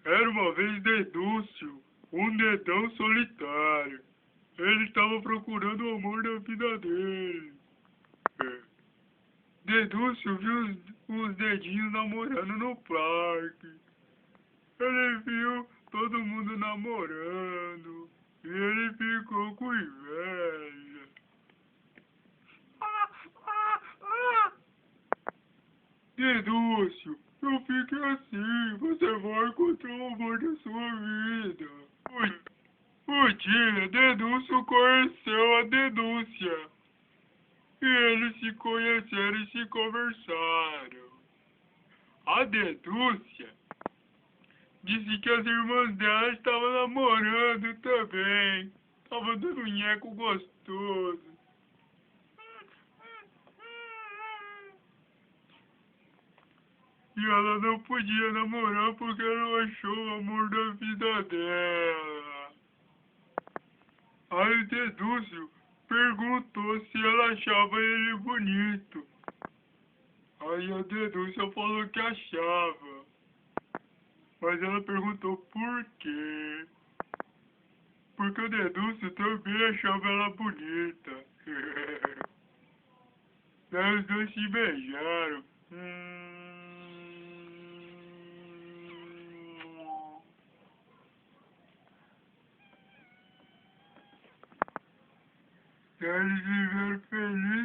Era uma vez Dedúcio, um dedão solitário. Ele estava procurando o amor da vida dele. Dedúcio viu os dedinhos namorando no parque. Ele viu todo mundo namorando e ele ficou com inveja. Dedúcio, não fique assim, você vai encontrar o amor da sua vida. Um dia, Dedúcio conheceu a Dedúcia. E eles se conheceram e se conversaram. A Dedúcia disse que as irmãs dela estavam namorando também. Tava dando um nheco gostoso. E ela não podia namorar porque ela não achou o amor da vida dela. Aí o Dedúcio perguntou se ela achava ele bonito. Aí a Dedúcia falou que achava. Mas ela perguntou por quê. Porque o Dedúcio também achava ela bonita. Daí os dois se beijaram. Daí eles viveram felizes.